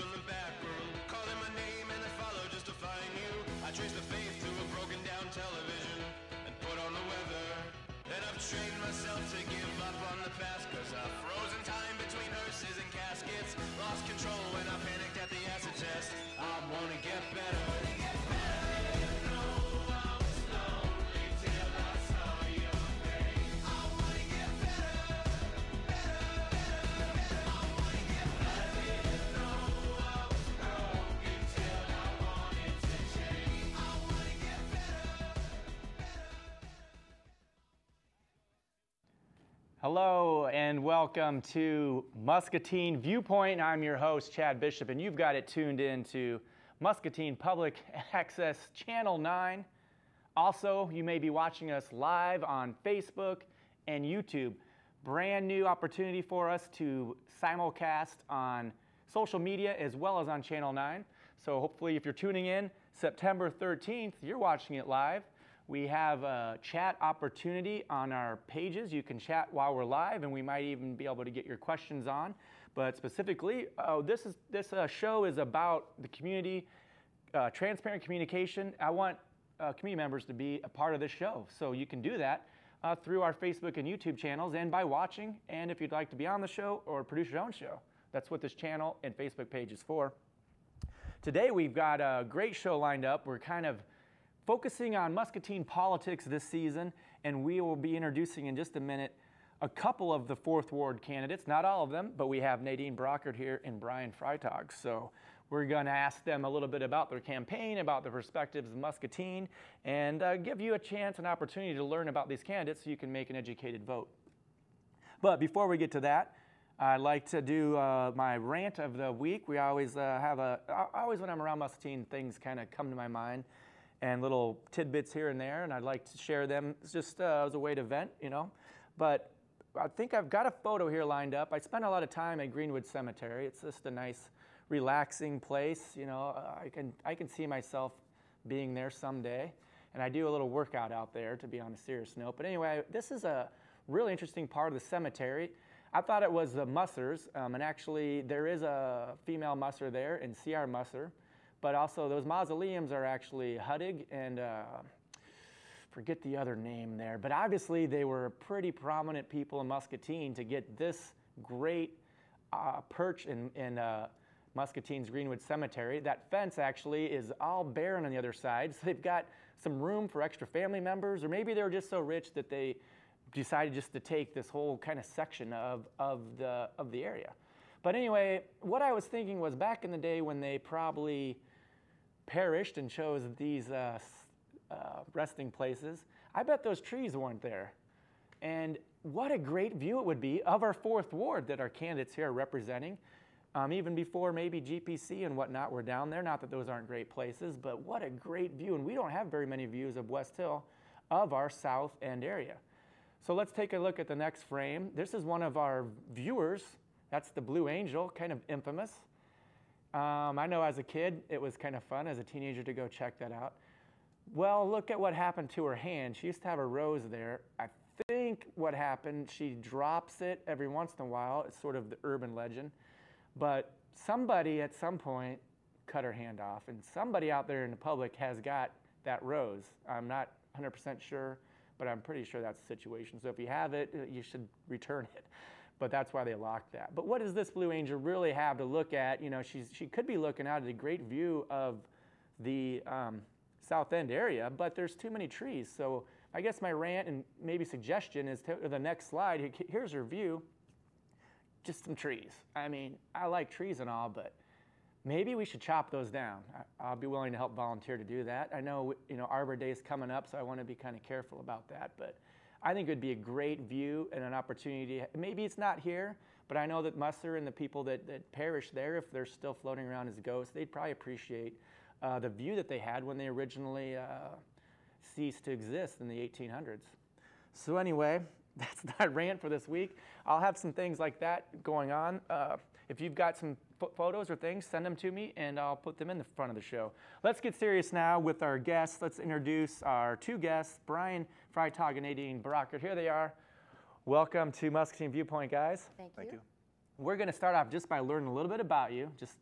from the back room, calling my name and they follow just to find you. I trace the faith to a broken down television and put on the weather. And I've trained myself to give up on the past, cause I've frozen time between hearses and caskets. Lost control when I panicked at the acid test. I wanna get better. Hello and welcome to Muscatine Viewpoint. I'm your host, Chad Bishop, and you've got it tuned in to Muscatine Public Access Channel 9. Also, you may be watching us live on Facebook and YouTube. Brand new opportunity for us to simulcast on social media as well as on Channel 9. So hopefully if you're tuning in September 13th, you're watching it live. We have a chat opportunity on our pages. You can chat while we're live, and we might even be able to get your questions on. But specifically, this show is about the community, transparent communication. I want community members to be a part of this show. So you can do that through our Facebook and YouTube channels and by watching. And if you'd like to be on the show or produce your own show, that's what this channel and Facebook page is for. Today, we've got a great show lined up. We're kind of focusing on Muscatine politics this season, and we will be introducing in just a minute a couple of the 4th Ward candidates, not all of them, but we have Nadine Brockert here and Brian Freitag. So we're going to ask them a little bit about their campaign, about the perspectives of Muscatine, and give you a chance, an opportunity to learn about these candidates so you can make an educated vote. But before we get to that, I'd like to do my rant of the week. We always always when I'm around Muscatine, things kind of come to my mind, and little tidbits here and there, and I'd like to share them. It's just as a way to vent, you know. But I think I've got a photo here lined up. I spent a lot of time at Greenwood Cemetery. It's just a nice, relaxing place. You know, I can see myself being there someday, and I do a little workout out there, to be on a serious note. But anyway, this is a really interesting part of the cemetery. I thought it was the Mussers, and actually there is a female Musser there, and C.R. Musser. But also those mausoleums are actually Huddig and forget the other name there. But obviously they were pretty prominent people in Muscatine to get this great perch in Muscatine's Greenwood Cemetery. That fence actually is all barren on the other side, so they've got some room for extra family members, or maybe they were just so rich that they decided just to take this whole kind of section of the area. But anyway, what I was thinking was back in the day when they probably perished and chose these resting places, I bet those trees weren't there. And what a great view it would be of our 4th Ward that our candidates here are representing. Even before maybe GPC and whatnot were down there. Not that those aren't great places, but what a great view. And we don't have very many views of West Hill of our South End area. So let's take a look at the next frame. This is one of our viewers. That's the Blue Angel, kind of infamous. I know as a kid, it was kind of fun as a teenager to go check that out. Well, look at what happened to her hand. She used to have a rose there. I think what happened, she drops it every once in a while. It's sort of the urban legend. But somebody at some point cut her hand off, and somebody out there in the public has got that rose. I'm not 100% sure, but I'm pretty sure that's the situation. So if you have it, you should return it. But that's why they locked that. But what does this Blue Angel really have to look at? You know, she could be looking out at a great view of the South End area, but there's too many trees. So I guess my rant and maybe suggestion is to the next slide. Here's her view. Just some trees. I mean, I like trees and all, but maybe we should chop those down. I'll be willing to help volunteer to do that. I know, you know, Arbor Day is coming up, so I want to be kind of careful about that. But I think it would be a great view and an opportunity. Maybe it's not here, but I know that Musser and the people that perished there, if they're still floating around as ghosts, they'd probably appreciate the view that they had when they originally ceased to exist in the 1800s. So anyway, that's my rant for this week. I'll have some things like that going on. If you've got some photos or things, send them to me, and I'll put them in the front of the show. Let's get serious now with our guests. Let's introduce our two guests, Brian Freitag and Nadine Brockert. Here they are. Welcome to Muscatine Viewpoint, guys. Thank you. We're going to start off just by learning a little bit about you, just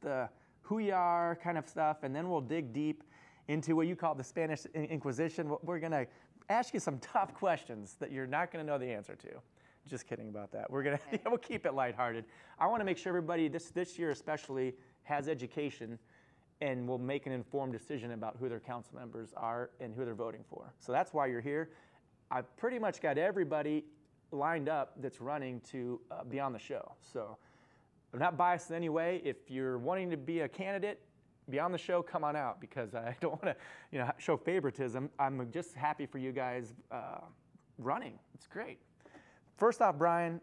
who you are, kind of stuff, and then we'll dig deep into what you call the Spanish Inquisition. We're going to ask you some tough questions that you're not going to know the answer to. Just kidding about that. We're gonna we'll keep it lighthearted. I want to make sure everybody this year especially has education and will make an informed decision about who their council members are and who they're voting for. So that's why you're here. I've pretty much got everybody lined up that's running to be on the show. So I'm not biased in any way. If you're wanting to be a candidate, be on the show, come on out, because I don't want to show favoritism. I'm just happy for you guys running. It's great. First off, Brian,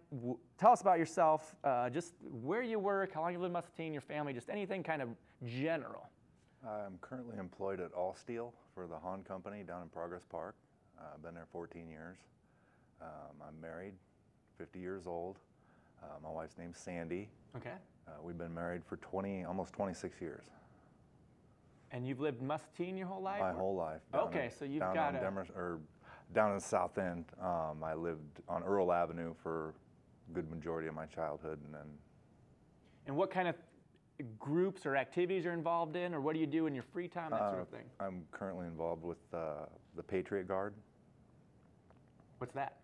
tell us about yourself, just where you work, how long you live in Muscatine, your family, just anything kind of general. I'm currently employed at All Steel for the Hahn Company down in Progress Park. I've been there 14 years. I'm married, 50 years old. My wife's name's Sandy. Okay. We've been married for almost 26 years. And you've lived in Muscatine your whole life? My whole life. Okay, so you've got down in the South End. I lived on Earl Avenue for a good majority of my childhood, and then. And what kind of groups or activities you're involved in, or what do you do in your free time, that sort of thing? I'm currently involved with the Patriot Guard. What's that?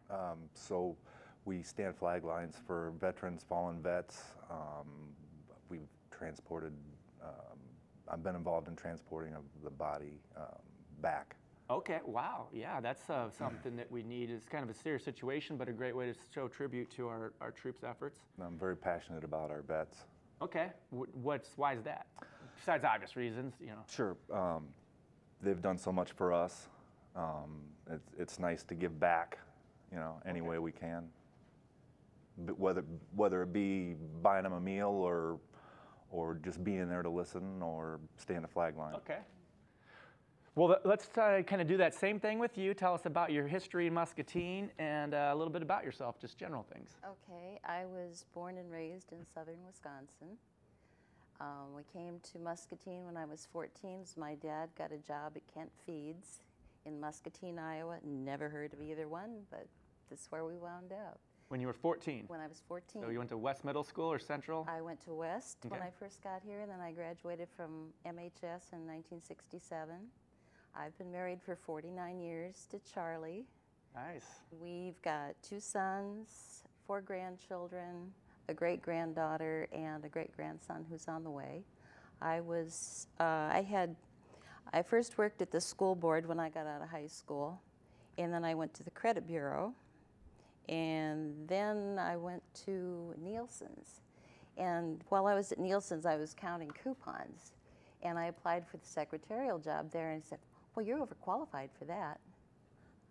So we stand flag lines for veterans, fallen vets. We've transported. I've been involved in transporting of the body back. Okay, wow, yeah, that's something that we need. It's kind of a serious situation, but a great way to show tribute to our troops' efforts. I'm very passionate about our vets. Okay, why is that? Besides obvious reasons, Sure, they've done so much for us. It's nice to give back, any way we can. But whether it be buying them a meal or just being there to listen or stand a flag line. Okay. Well, let's kind of do that same thing with you. Tell us about your history in Muscatine and a little bit about yourself, just general things. Okay, I was born and raised in southern Wisconsin. We came to Muscatine when I was 14. So my dad got a job at Kent Feeds in Muscatine, Iowa. Never heard of either one, but this is where we wound up. When you were 14? When I was 14. So you went to West Middle School or Central? I went to West Okay. when I first got here, and then I graduated from MHS in 1967. I've been married for 49 years to Charlie. Nice. We've got 2 sons, 4 grandchildren, a great-granddaughter, and a great-grandson who's on the way. I first worked at the school board when I got out of high school, and then I went to the credit bureau, and then I went to Nielsen's. And while I was at Nielsen's, I was counting coupons, and I applied for the secretarial job there, and said, well, you're overqualified for that.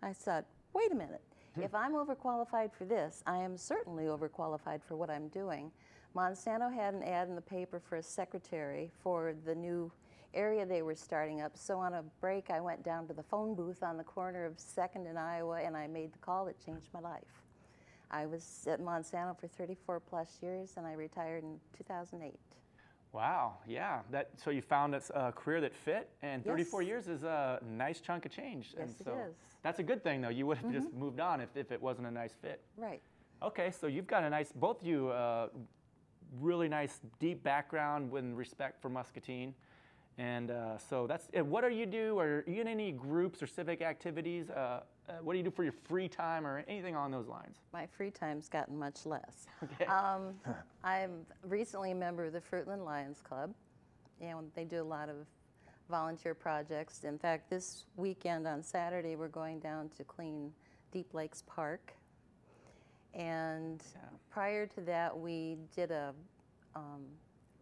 I said, wait a minute. If I'm overqualified for this, I am certainly overqualified for what I'm doing. Monsanto had an ad in the paper for a secretary for the new area they were starting up. So on a break, I went down to the phone booth on the corner of 2nd and Iowa, and I made the call that changed my life. I was at Monsanto for 34 plus years, and I retired in 2008. Wow, yeah. So you found a career that fit, and 34 Yes. years is a nice chunk of change. Yes, and it so is. That's a good thing, though. You would have just moved on if it wasn't a nice fit. Right. Okay, so you've got both of you, really nice, deep background with respect for Muscatine. And so what do you do? Are you in any groups or civic activities? What do you do for your free time or anything along those lines? My free time's gotten much less. Okay. I'm recently a member of the Fruitland Lions Club, and they do a lot of volunteer projects. In fact, this weekend on Saturday, we're going down to clean Deep Lakes Park. And prior to that, we did a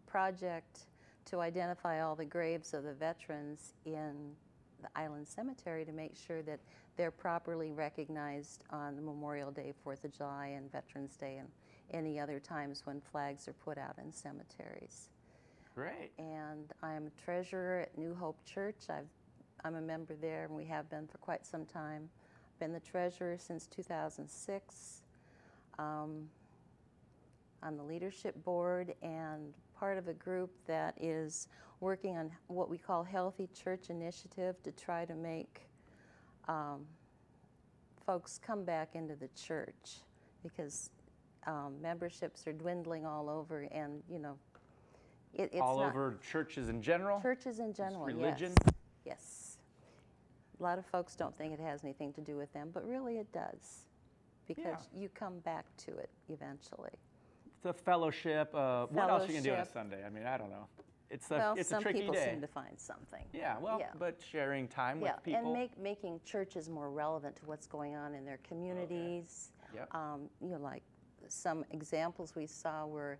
project to identify all the graves of the veterans in the Island Cemetery to make sure that they're properly recognized on Memorial Day, 4th of July, and Veterans Day, and any other times when flags are put out in cemeteries. Great. And I'm a treasurer at New Hope Church. I'm a member there, and we have been for quite some time. Been the treasurer since 2006. On the leadership board and part of a group that is working on what we call Healthy Church Initiative to try to make folks come back into the church, because memberships are dwindling all over, and It's all not, over churches in general? churches in general, religion? yes. Yes. A lot of folks don't think it has anything to do with them, but really it does, because you come back to it eventually. It's a fellowship. What else are you going to do on a Sunday? I mean, I don't know. It's a it's a tricky day. Some people seem to find something. Yeah, well, but sharing time with people. And making churches more relevant to what's going on in their communities. Okay. Yep. You know, like some examples we saw were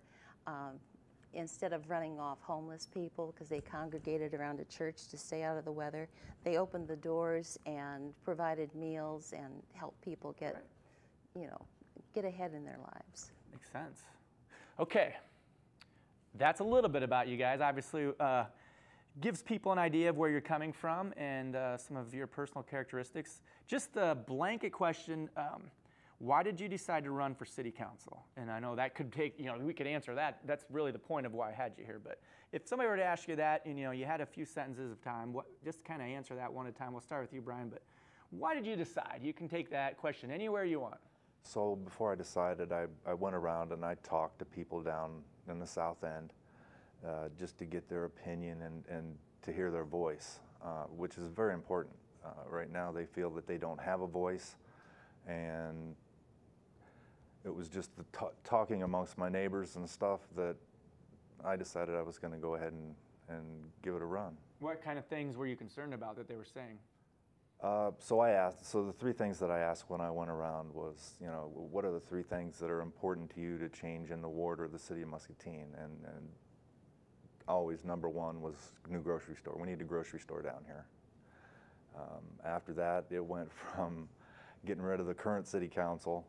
instead of running off homeless people because they congregated around a church to stay out of the weather, they opened the doors and provided meals and helped people get, you know, get ahead in their lives. Makes sense. Okay. That's a little bit about you guys. Obviously, gives people an idea of where you're coming from and some of your personal characteristics. Just a blanket question, why did you decide to run for city council? And I know that could take, you know, we could answer that. That's really the point of why I had you here. But if somebody were to ask you that and, you know, you had a few sentences of time, just kind of answer that one at a time. We'll start with you, Brian. But why did you decide? You can take that question anywhere you want. So before I decided, I went around and I talked to people down in the South End just to get their opinion and to hear their voice, which is very important. Right now they feel that they don't have a voice, and it was just the talking amongst my neighbors and stuff that I decided I was going to go ahead and give it a run. What kind of things were you concerned about that they were saying? So the three things that I asked when I went around was, you know, what are the three things that are important to you to change in the ward or the city of Muscatine? And always number one was new grocery store. We need a grocery store down here. After that, it went from getting rid of the current city council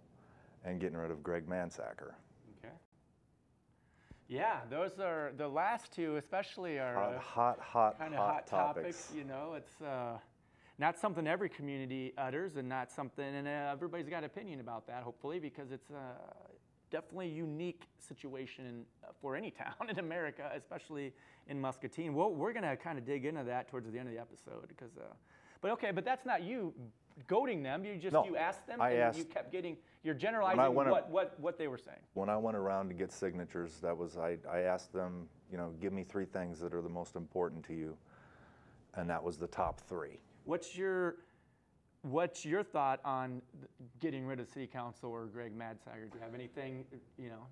and getting rid of Greg Mansacker. Okay. Yeah, those are the last two, especially are kind of hot topics. You know, it's not something every community utters, and not something, and everybody's got an opinion about that, hopefully, because it's definitely a unique situation for any town in America, especially in Muscatine. Well, we're going to kind of dig into that towards the end of the episode, because, but that's not you goading them. You asked them, and you kept getting, you're generalizing what they were saying. When I went around to get signatures, that was, I asked them, you know, give me three things that are the most important to you, and that was the top three. What's your thought on getting rid of city council or Greg Mansacker? Do you have anything, you know?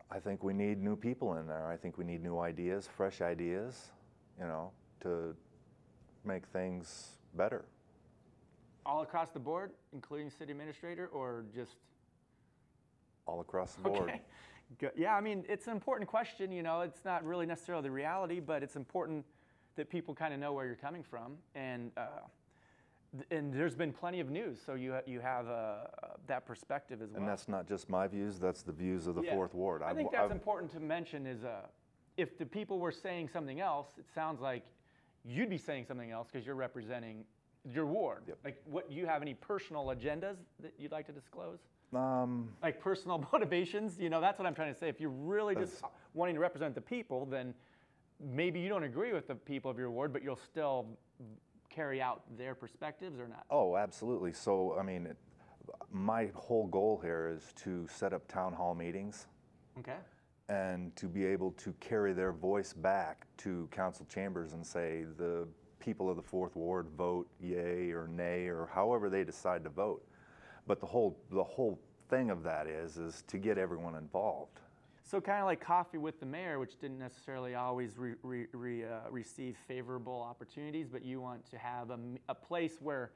I think we need new people in there. I think we need new ideas, fresh ideas, you know, to make things better. All across the board, including city administrator, or just? All across the board. Okay. Good. Yeah, I mean, it's an important question, you know. It's not really necessarily the reality, but it's important that people kind of know where you're coming from. And there's been plenty of news, so you have that perspective as well. And that's not just my views, that's the views of the Fourth Ward. I think that's important to mention is if the people were saying something else, it sounds like you'd be saying something else because you're representing your ward. Yep. Like, what, do you have any personal agendas that you'd like to disclose? Like personal motivations? You know, that's what I'm trying to say. If you're really just wanting to represent the people, then maybe you don't agree with the people of your ward, but you'll still carry out their perspectives or not? Oh, absolutely. So, I mean, my whole goal here is to set up town hall meetings. Okay. And to be able to carry their voice back to council chambers and say the people of the Fourth Ward vote yay or nay or however they decide to vote. But the whole thing of that is to get everyone involved. So kind of like coffee with the mayor, which didn't necessarily always receive favorable opportunities, but you want to have a place where,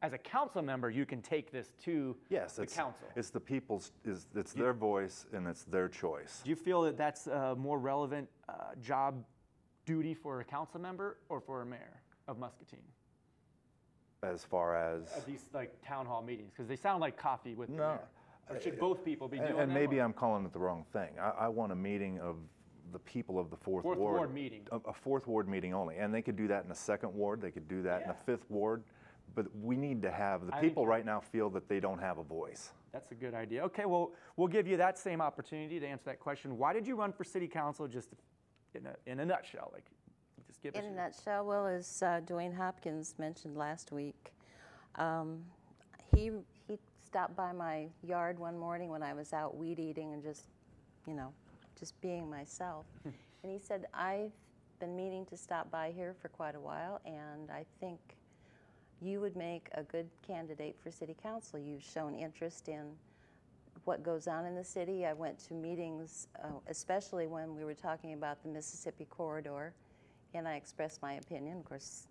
as a council member, you can take this to the council. It's the people's, it's their voice and it's their choice. Do you feel that that's a more relevant job duty for a council member or for a mayor of Muscatine? As far as these like town hall meetings, because they sound like coffee with the mayor. Or should both people be doing that? And maybe I'm calling it the wrong thing. I want a meeting of the people of the Fourth Ward. Fourth Ward meeting. A Fourth Ward meeting only. And they could do that in a second ward. They could do that in a fifth ward. But we need to have, the people right now feel that they don't have a voice. That's a good idea. Okay, well, we'll give you that same opportunity to answer that question. Why did you run for city council, just in a nutshell? Like, just give us in a nutshell, well, as Dwayne Hopkins mentioned last week, he stopped by my yard one morning when I was out weed eating and just being myself. And he said, I've been meaning to stop by here for quite a while, and I think you would make a good candidate for city council. You've shown interest in what goes on in the city. I went to meetings, especially when we were talking about the Mississippi corridor, and I expressed my opinion. Of course,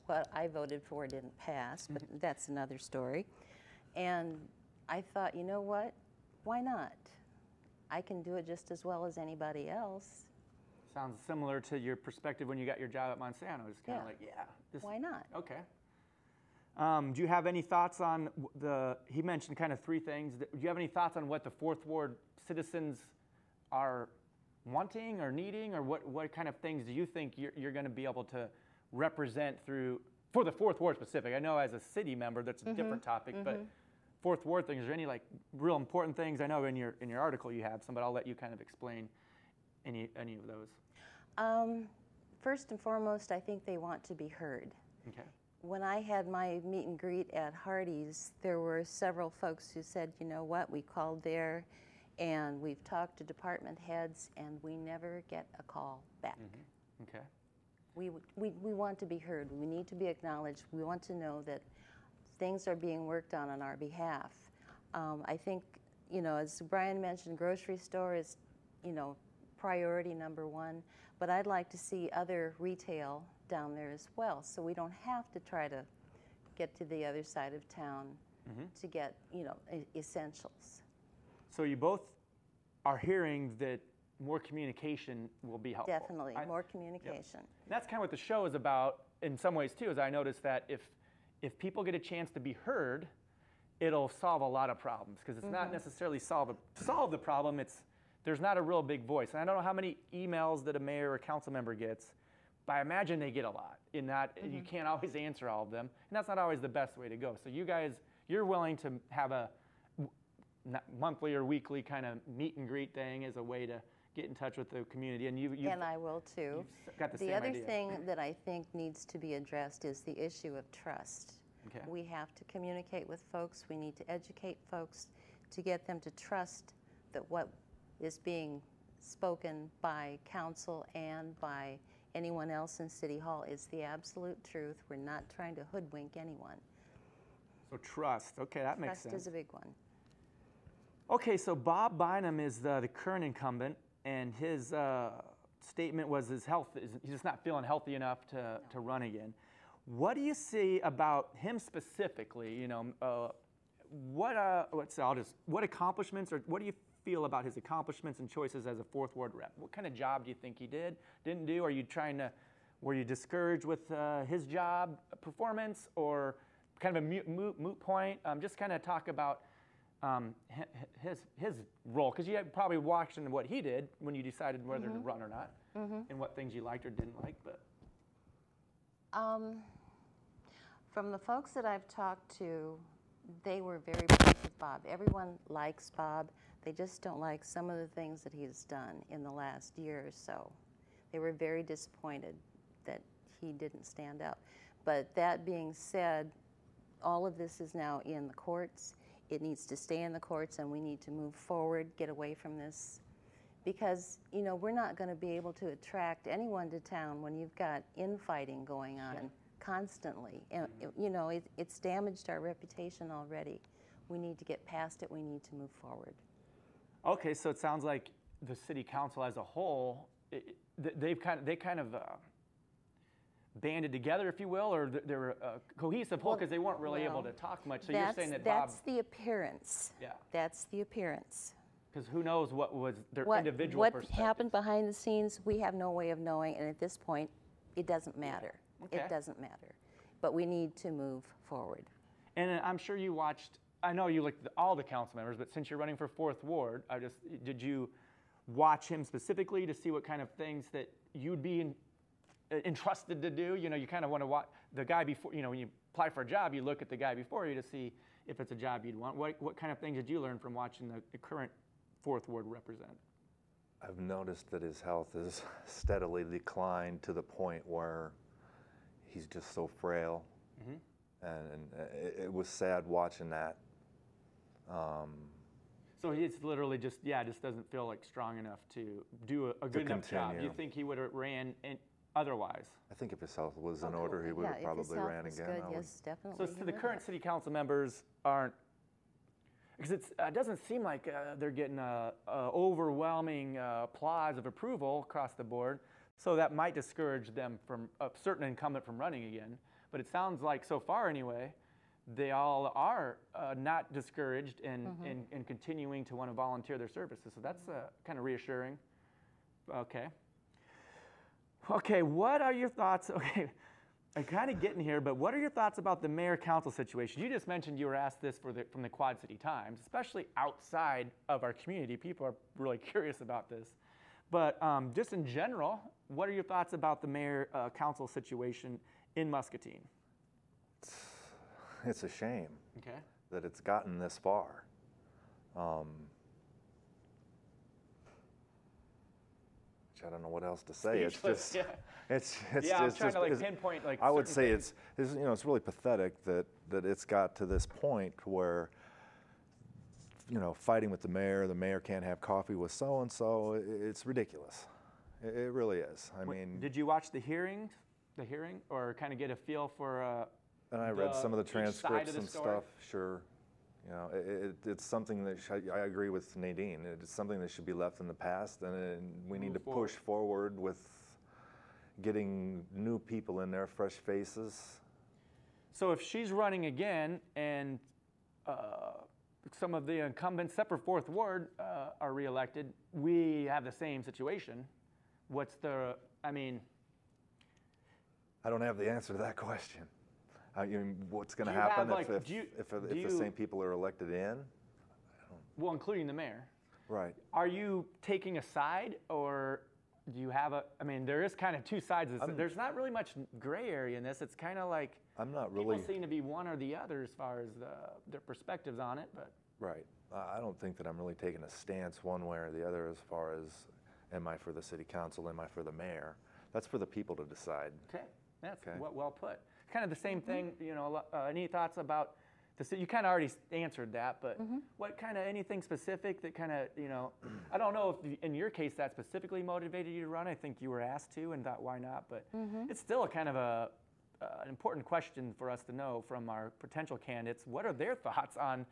what I voted for didn't pass, but that's another story. And I thought, you know what? Why not? I can do it just as well as anybody else. Sounds similar to your perspective when you got your job at Monsanto. It's kind of like, why not? Okay. Do you have any thoughts on he mentioned kind of three things. Do you have any thoughts on what the Fourth Ward citizens are wanting or needing, or what kind of things do you think you're going to be able to represent for the Fourth Ward specific? I know as a city member that's a different topic, but Fourth Ward things, is there any like real important things? I know in your article you have some, but I'll let you kind of explain any of those. First and foremost, I think they want to be heard. Okay. When I had my meet and greet at Hardee's, there were several folks who said, you know what, we called there and we've talked to department heads and we never get a call back. Okay. We want to be heard. We need to be acknowledged. We want to know that things are being worked on our behalf. I think, you know, as Brian mentioned, grocery store is, you know, priority number one, but I'd like to see other retail down there as well, so we don't have to try to get to the other side of town to get, you know, essentials. So you both are hearing that more communication will be helpful. Definitely, more communication. Yep. That's kind of what the show is about in some ways too, is I noticed that if people get a chance to be heard, it'll solve a lot of problems, because it's not necessarily solve the problem, there's not a real big voice. And I don't know how many emails that a mayor or council member gets, but I imagine they get a lot in that you can't always answer all of them, and that's not always the best way to go. So you guys, you're willing to have a monthly or weekly kind of meet and greet thing as a way to get in touch with the community, and and I will too. Got the same other idea. thing that I think needs to be addressed is the issue of trust. Okay. We have to communicate with folks. We need to educate folks to get them to trust that what is being spoken by council and by anyone else in City Hall is the absolute truth. We're not trying to hoodwink anyone. So trust, okay, that makes sense. Trust is a big one. Okay, so Bob Bynum is the current incumbent, and his statement was his health, he's just not feeling healthy enough to run again. What do you see about him specifically? You know, what accomplishments, or what do you feel about his accomplishments and choices as a Fourth Ward rep? What kind of job do you think he didn't do? Were you discouraged with his job performance, or kind of a moot point? Just kind of talk about his role, because you had probably watched what he did when you decided whether to run or not, and what things you liked or didn't like. But from the folks that I've talked to, they were very pleased with Bob. Everyone likes Bob. They just don't like some of the things that he's done in the last year or so. They were very disappointed that he didn't stand out. But that being said, all of this is now in the courts. It needs to stay in the courts, and we need to move forward, get away from this. Because, you know, we're not going to be able to attract anyone to town when you've got infighting going on constantly. And, you know, it's damaged our reputation already. We need to get past it. We need to move forward. Okay, so it sounds like the city council as a whole, they kind of banded together, if you will, or they're a cohesive whole, because they weren't really able to talk much. So you're saying that Bob... That's the appearance. Yeah. That's the appearance. Because who knows what was their individual what perspective. What happened behind the scenes, we have no way of knowing, and at this point, it doesn't matter. Okay. It doesn't matter. But we need to move forward. And I'm sure you watched, I know you looked at all the council members, but since you're running for Fourth Ward, did you watch him specifically to see what kind of things that you'd be entrusted to do? You know, you kind of want to watch the guy before, you know, when you apply for a job, you look at the guy before you to see if it's a job you'd want. What kind of things did you learn from watching the current Fourth Ward represent? I've noticed that his health has steadily declined to the point where he's just so frail. And it was sad watching that. So it's literally just doesn't feel like strong enough to do a good enough job. Do you think he would have ran otherwise? I think if his health was in order, he would have probably ran again. Good, yes, definitely. So the current city council members aren't, because it doesn't seem like they're getting overwhelming applause of approval across the board. So that might discourage them from a certain incumbent from running again. But it sounds like so far anyway, they all are not discouraged and continuing to want to volunteer their services. So that's kind of reassuring. Okay. Okay, what are your thoughts? Okay, I'm kind of getting here, but what are your thoughts about the mayor-council situation? You just mentioned you were asked this from the Quad City Times, especially outside of our community. People are really curious about this. But just in general, what are your thoughts about the mayor-council situation in Muscatine? It's a shame that it's gotten this far. I don't know what else to say. Speechless, it's I'm trying to pinpoint I would say things. it's really pathetic that it's got to this point where fighting with the mayor can't have coffee with so and so. It's ridiculous. It really is. I mean, did you watch the hearing, or kind of get a feel for? And I read some of the transcripts and story? stuff. Sure. It's something that I agree with Nadine. It's something that should be left in the past, and we need to push forward with getting new people in there, fresh faces. So if she's running again, and some of the incumbents, except for Fourth Ward, are reelected, we have the same situation. I don't have the answer to that question. What's going to happen if the same people are elected in? Well, including the mayor. Right. Are you taking a side, or do you have there is kind of two sides. There's not really much gray area in this. It's kind of like people seem to be one or the other as far as their perspectives on it. But right. I don't think that I'm really taking a stance one way or the other as far as am I for the city council, am I for the mayor? That's for the people to decide. Okay. That's well put. Kind of the same thing, any thoughts about the city? You kind of already answered that, but what kind of anything specific that kind of, I don't know if in your case that specifically motivated you to run. I think you were asked to and thought, why not? But it's still a kind of an important question for us to know from our potential candidates. What are their thoughts on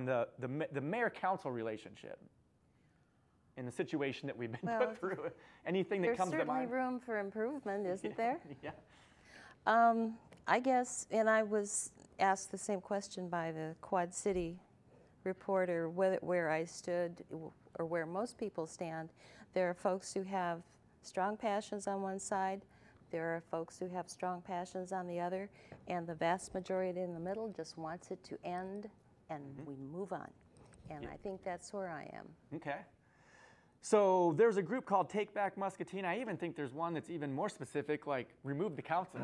the mayor-council relationship in the situation that we've been put through? Anything that comes to mind? There's certainly room for improvement, isn't there? Yeah. I guess, and I was asked the same question by the Quad City reporter, where I stood or where most people stand. There are folks who have strong passions on one side, there are folks who have strong passions on the other, and the vast majority in the middle just wants it to end and we move on. And I think that's where I am. Okay. So there's a group called Take Back Muscatine. I even think there's one that's even more specific, like remove the council.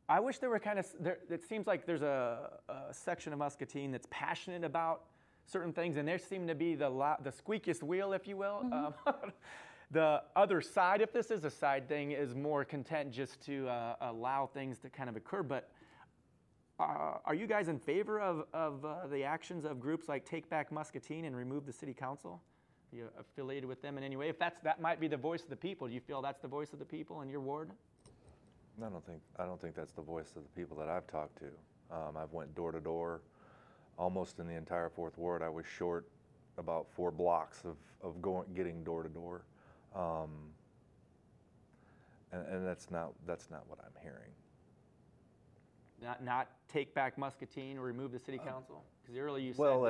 I wish there were it seems like there's a section of Muscatine that's passionate about certain things, and there seem to be the squeakiest wheel, if you will. The other side, if this is a side thing, is more content just to allow things to kind of occur. But are you guys in favor of the actions of groups like Take Back Muscatine and remove the city council? Are you affiliated with them in any way? If that might be the voice of the people, do you feel that's the voice of the people in your ward? I don't think that's the voice of the people that I've talked to. I've went door to door, almost in the entire Fourth Ward. I was short about 4 blocks of getting door to door, and that's not what I'm hearing. Not Take Back Muscatine or remove the city council? Because earlier you said. Well,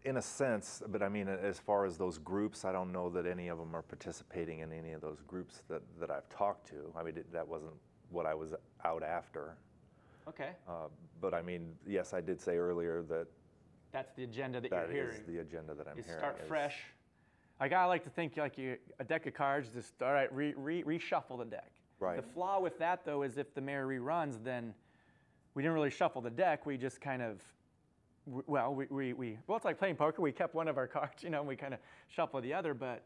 in a sense, but as far as those groups, I don't know that any of them are participating in any of those groups that I've talked to. That wasn't what I was out after. Okay. But yes, I did say earlier that that's the agenda that you're hearing. That is the agenda that I'm hearing. Start fresh. I like to think like a deck of cards, just all right, reshuffle the deck. Right. The flaw with that though is if the mayor reruns, then we didn't really shuffle the deck. We just kind of, it's like playing poker. We kept one of our cards, and we kind of shuffled the other. But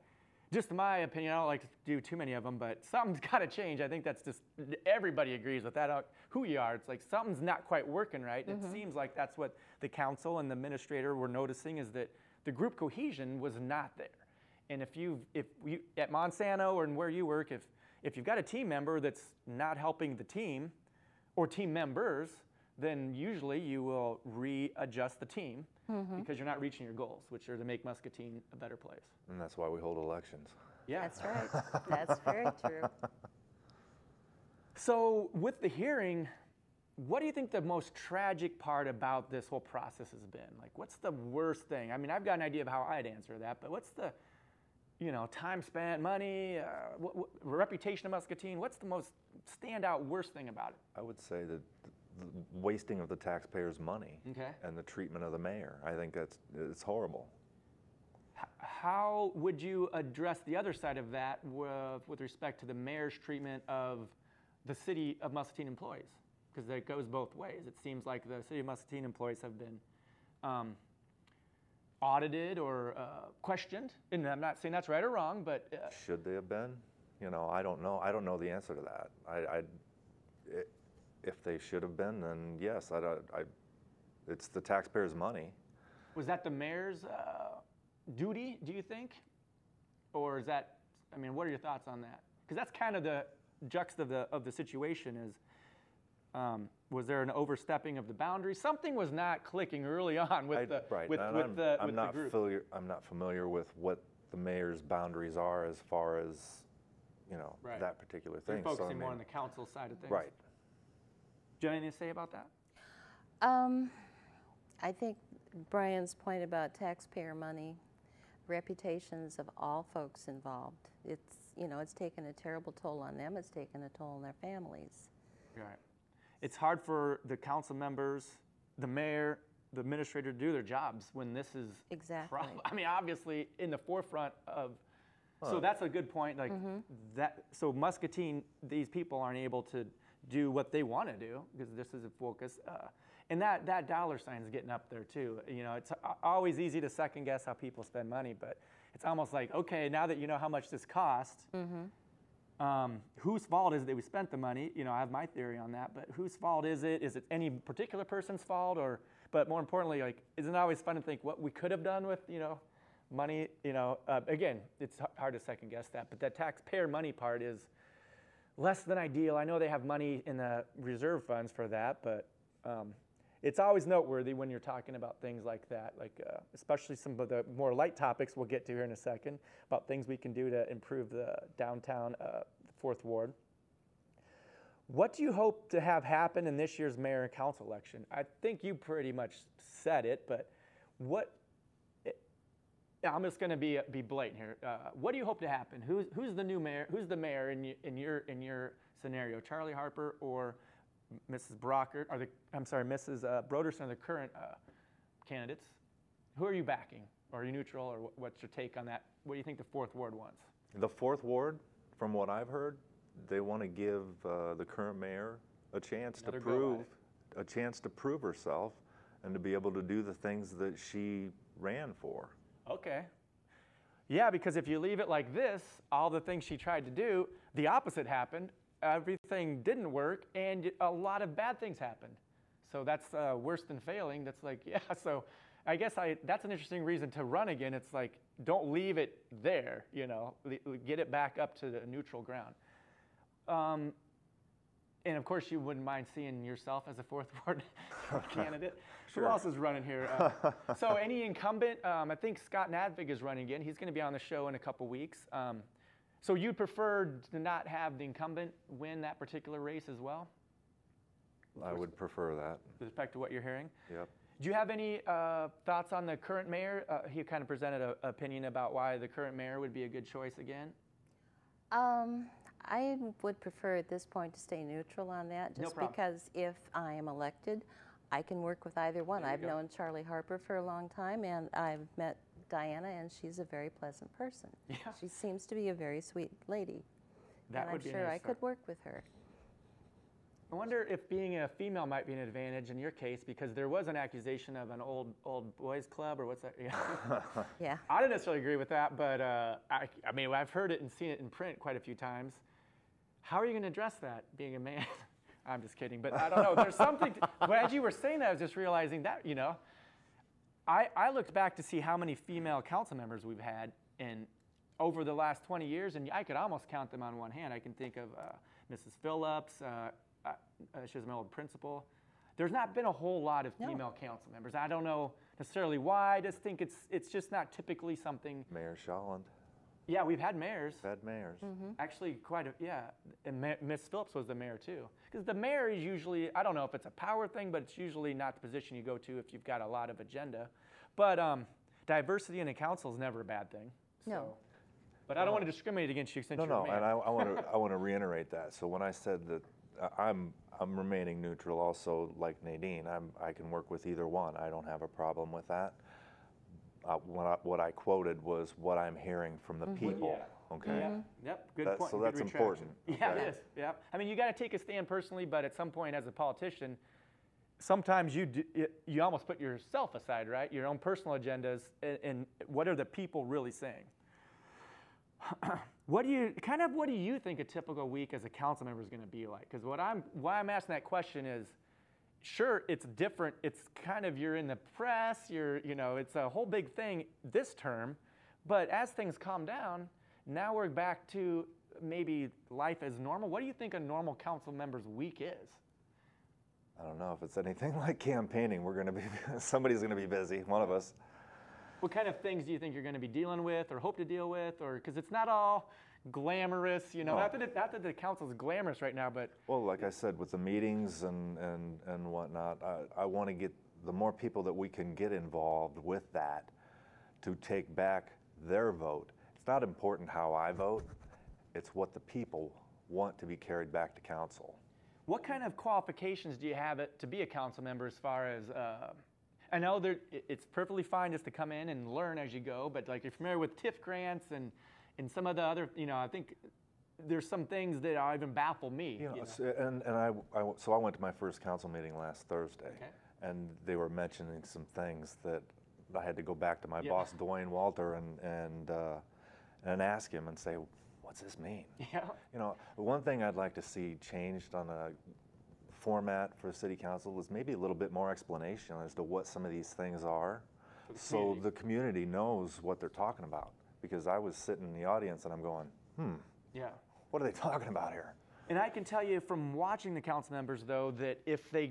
just my opinion, I don't like to do too many of them, but something's got to change. I think that's just, everybody agrees with that, who you are. It's like something's not quite working right. It seems like that's what the council and the administrator were noticing, is that the group cohesion was not there. And if you at Monsanto or where you work, if you've got a team member that's not helping the team or team members, then usually you will readjust the team because you're not reaching your goals, which are to make Muscatine a better place. And that's why we hold elections. Yeah. That's right. That's very true. So with the hearing, what do you think the most tragic part about this whole process has been? Like, what's the worst thing? I mean, I've got an idea of how I'd answer that, but what's the, time spent, money, reputation of Muscatine? What's the most standout worst thing about it? I would say that the wasting of the taxpayers' money and the treatment of the mayor. I think it's horrible. How would you address the other side of that with respect to the mayor's treatment of the city of Muscatine employees? Because it goes both ways. It seems like the city of Muscatine employees have been audited or questioned. And I'm not saying that's right or wrong, but should they have been? I don't know. I don't know the answer to that. If they should have been, then yes. It's the taxpayers' money. Was that the mayor's duty, do you think? Or is that, what are your thoughts on that? Because that's kind of the juxta of the situation is, was there an overstepping of the boundaries? Something was not clicking early on with the group. I'm not familiar with what the mayor's boundaries are as far as, that particular thing. You're focusing more on the council side of things. Right. Do you have anything to say about that? I think Brian's point about taxpayer money, reputations of all folks involved, it's taken a terrible toll on them. It's taken a toll on their families. Right. It's hard for the council members, the mayor, the administrator to do their jobs when this is exactly. Obviously in the forefront of. So that's a good point. Like that. So Muscatine, these people aren't able to do what they want to do because this is a focus. And that dollar sign is getting up there too. It's always easy to second guess how people spend money, but it's almost like, okay, now that you know how much this costs, whose fault is it that we spent the money? I have my theory on that, but whose fault is it? Is it any particular person's fault? But more importantly, isn't it always fun to think what we could have done with, money? Again, it's hard to second guess that, but that taxpayer money part is less than ideal. I know they have money in the reserve funds for that, but it's always noteworthy when you're talking about things like that, especially some of the more light topics we'll get to here in a second about things we can do to improve the downtown 4th Ward. What do you hope to have happen in this year's mayor and council election? I think you pretty much said it, but I'm just going to be blatant here. What do you hope to happen? Who's the new mayor? Who's the mayor in your scenario? Charlie Harper or Mrs. Brockert? Mrs. Broderson are the current candidates. Who are you backing? Or are you neutral? Or what's your take on that? What do you think the 4th Ward wants? The 4th Ward, from what I've heard, they want to give the current mayor a chance to prove herself and to be able to do the things that she ran for. Okay. Yeah, because if you leave it like this, all the things she tried to do, the opposite happened. Everything didn't work, and a lot of bad things happened. So that's worse than failing. That's so I guess that's an interesting reason to run again. It's like, don't leave it there, get it back up to the neutral ground. And of course, you wouldn't mind seeing yourself as a 4th Ward candidate. Sure. Who else is running here? So any incumbent, I think Scott Nadvig is running again. He's going to be on the show in a couple weeks. So you'd prefer to not have the incumbent win that particular race as well? I would prefer that. With respect to what you're hearing? Yep. Do you have any thoughts on the current mayor? He kind of presented an opinion about why the current mayor would be a good choice again. I would prefer at this point to stay neutral on that, just because if I am elected, I can work with either one. I've known Charlie Harper for a long time, and I've met Diana, and she's a very pleasant person. Yeah. She seems to be a very sweet lady. That and would I'm be sure a nice I could work with her. I wonder if being a female might be an advantage in your case, because there was an accusation of an old boys club, or what's that? Yeah. Yeah. I don't necessarily agree with that, but I mean, I've heard it and seen it in print quite a few times. How are you going to address that, being a man? I'm just kidding, but I don't know. There's something, but as you were saying that, I was just realizing that, you know, I looked back to see how many female council members we've had over the last 20 years, and I could almost count them on one hand. I can think of Mrs. Phillips, she was my old principal. There's not been a whole lot of female council members. I don't know necessarily why. I just think it's just not typically something. Mayor Sholland. Yeah, we've had mayors. Actually, and Miss Phillips was the mayor too. Because the mayor is usually, I don't know if it's a power thing, but it's usually not the position you go to if you've got a lot of agenda. But diversity in the council is never a bad thing. So. No. But I don't want to discriminate against you since you're a mayor. And I want to reiterate that. So when I said that I'm remaining neutral, also like Nadine, I can work with either one. I don't have a problem with that. What I quoted was what I'm hearing from the people. Yeah. Okay. Yeah. Yep. Good point. So Good that's retraction. important. Yeah, Okay. it is. Yeah. I mean, you got to take a stand personally, but at some point, as a politician, sometimes you almost put yourself aside, right? Your own personal agendas, and what are the people really saying? What do you think a typical week as a council member is going to be like? Because why I'm asking that question is, sure, it's different. It's kind of, you're in the press, it's a whole big thing this term, but as things calm down, now we're back to maybe life as normal. What do you think a normal council member's week is? I don't know if it's anything like campaigning. Somebody's going to be busy, one of us. What kind of things do you think you're going to be dealing with or hope to deal with? Or because it's not all glamorous, No. not that the council's glamorous right now, but... Well, like I said, with the meetings and whatnot, I want to get the more people that we can get involved with that to take back their vote. It's not important how I vote. It's what the people want to be carried back to council. What kind of qualifications do you have to be a council member as far as... I know it's perfectly fine just to come in and learn as you go, but like you're familiar with TIF grants and some of the other, I think there's some things that even baffle me. So I went to my first council meeting last Thursday, and they were mentioning some things that I had to go back to my boss, Dwayne Walter, and ask him and say, what's this mean? Yeah. One thing I'd like to see changed on a format for the city council is maybe a little bit more explanation as to what some of these things are, so the community knows what they're talking about. Because I was sitting in the audience and I'm going, yeah, what are they talking about here? And I can tell you from watching the council members though that if they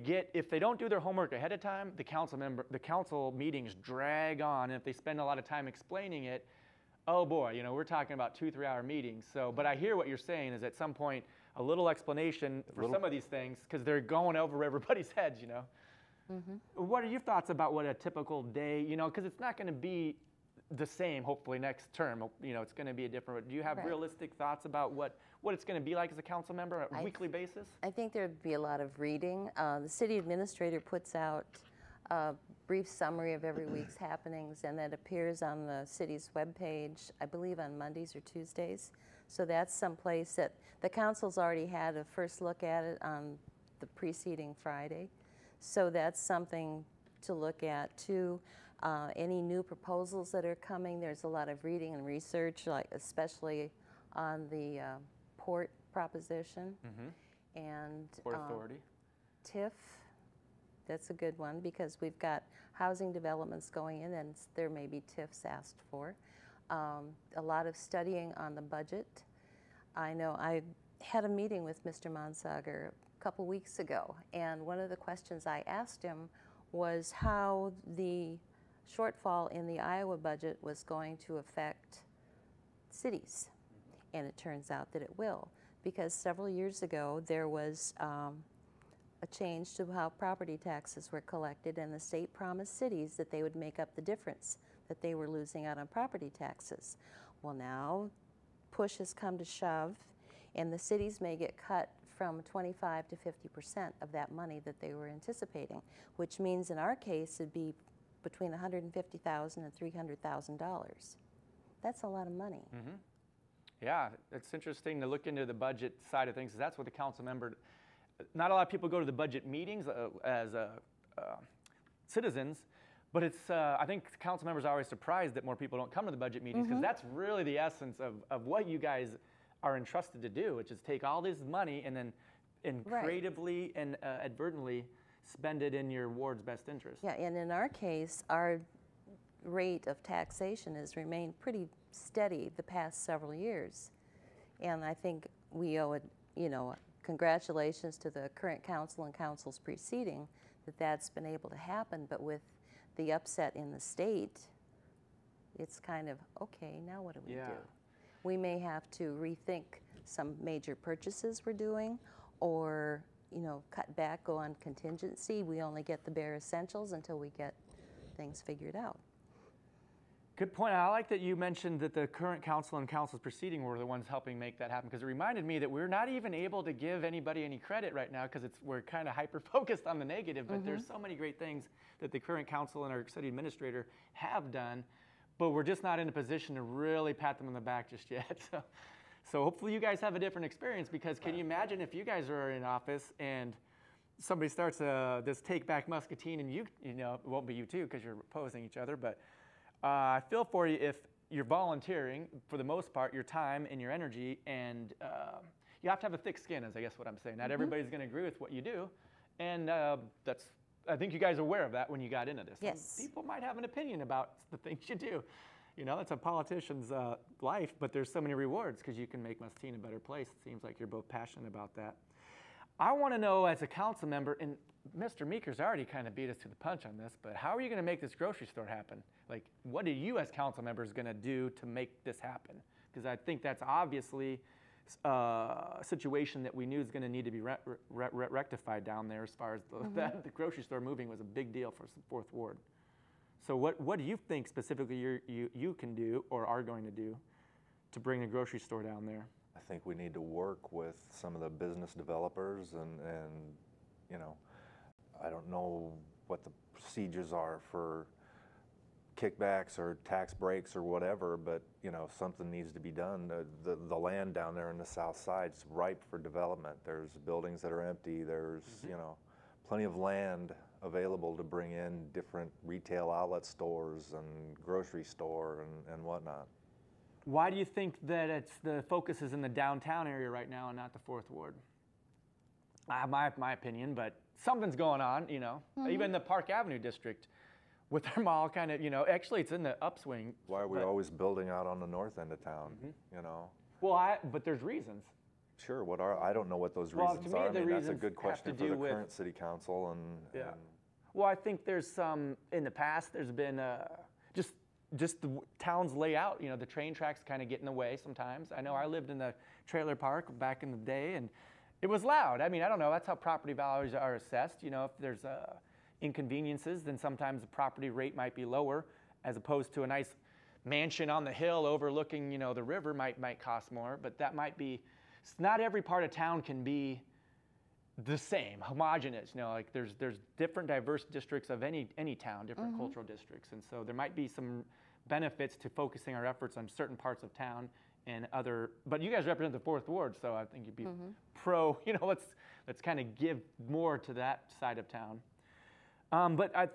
don't do their homework ahead of time, the council meetings drag on, and if they spend a lot of time explaining it, oh boy, we're talking about 2-3 hour meetings. So, but I hear what you're saying is at some point a little explanation for some of these things, because they're going over everybody's heads, What are your thoughts about what a typical day, because it's not going to be the same, hopefully, next term. It's going to be a different. Do you have realistic thoughts about what it's going to be like as a council member on a weekly basis? I think there'd be a lot of reading. The city administrator puts out a brief summary of every week's happenings, and that appears on the city's webpage, I believe on Mondays or Tuesdays. So that's someplace that the council's already had a first look at it on the preceding Friday. So that's something to look at too. Any new proposals that are coming, there's a lot of reading and research, like especially on the port proposition and Port Authority. TIF. That's a good one because we've got housing developments going in, and there may be TIFs asked for. A lot of studying on the budget. I know I had a meeting with Mr. Monsager a couple weeks ago, and one of the questions I asked him was how the shortfall in the Iowa budget was going to affect cities. And it turns out that it will, because several years ago there was a change to how property taxes were collected, and the state promised cities that they would make up the difference that they were losing out on property taxes. Well, now push has come to shove, and the cities may get cut from 25 to 50% of that money that they were anticipating, which means in our case it'd be between $150,000 and $300,000. That's a lot of money. Yeah, it's interesting to look into the budget side of things. That's what the council member, not a lot of people go to the budget meetings as citizens, but it's, I think council members are always surprised that more people don't come to the budget meetings, because that's really the essence of what you guys are entrusted to do, which is take all this money and then creatively and advertently spend it in your ward's best interest. Yeah, and in our case, our rate of taxation has remained pretty steady the past several years. And I think we owe it, you know, congratulations to the current council and councils preceding that that's been able to happen. But with the upset in the state, it's kind of, okay, now what do we do? We may have to rethink some major purchases we're doing, or, you know, cut back, go on contingency. We only get the bare essentials until we get things figured out. Good point. I like that you mentioned that the current council and councils preceding were the ones helping make that happen, because it reminded me that we're not even able to give anybody any credit right now, because we're kind of hyper-focused on the negative, but there's so many great things that the current council and our city administrator have done, but we're just not in a position to really pat them on the back just yet. So hopefully you guys have a different experience, because can you imagine if you guys are in office and somebody starts this Take Back Muscatine, and you know, it won't be you too because you're opposing each other, but I feel for you if you're volunteering, for the most part, your time and your energy, and you have to have a thick skin, is I guess what I'm saying. Not everybody's going to agree with what you do, and I think you guys are aware of that when you got into this. Yes. People might have an opinion about the things you do. You know, it's a politician's life, but there's so many rewards because you can make Muscatine a better place. It seems like you're both passionate about that. I want to know, as a council member, and Mr. Meeker's already kind of beat us to the punch on this, but how are you going to make this grocery store happen? Like, what are you as council members going to do to make this happen? Because I think that's obviously a situation that we knew is going to need to be rectified down there, as far as the grocery store moving was a big deal for the Fourth Ward. So what do you think specifically you can do or are going to do to bring the grocery store down there? I think we need to work with some of the business developers and you know, I don't know what the procedures are for kickbacks or tax breaks or whatever, but you know, something needs to be done. The land down there in the south side is ripe for development. There's buildings that are empty. There's you know, plenty of land available to bring in different retail outlet stores and grocery store and whatnot. Why do you think that the focus is in the downtown area right now and not the Fourth Ward? I have my opinion, but something's going on, you know. Even the Park Avenue district with their mall kind of, you know, actually it's in the upswing. Why are we always building out on the north end of town, you know? Well, but there's reasons. Sure, I don't know what those Well, reasons to me, are. I the mean, that's a reasons good question have to for the do with- current city council and Well, I think there's some, in the past, there's been just the town's layout, you know, the train tracks kind of get in the way sometimes. I know I lived in the trailer park back in the day, and it was loud. I mean, I don't know, that's how property values are assessed. You know, if there's inconveniences, then sometimes the property rate might be lower, as opposed to a nice mansion on the hill overlooking, you know, the river might cost more, but that might be, not every part of town can be the same, homogenous. You know, like there's different diverse districts of any town, different cultural districts, and so there might be some benefits to focusing our efforts on certain parts of town and other. But you guys represent the Fourth Ward, so I think you'd be pro. You know, let's kind of give more to that side of town.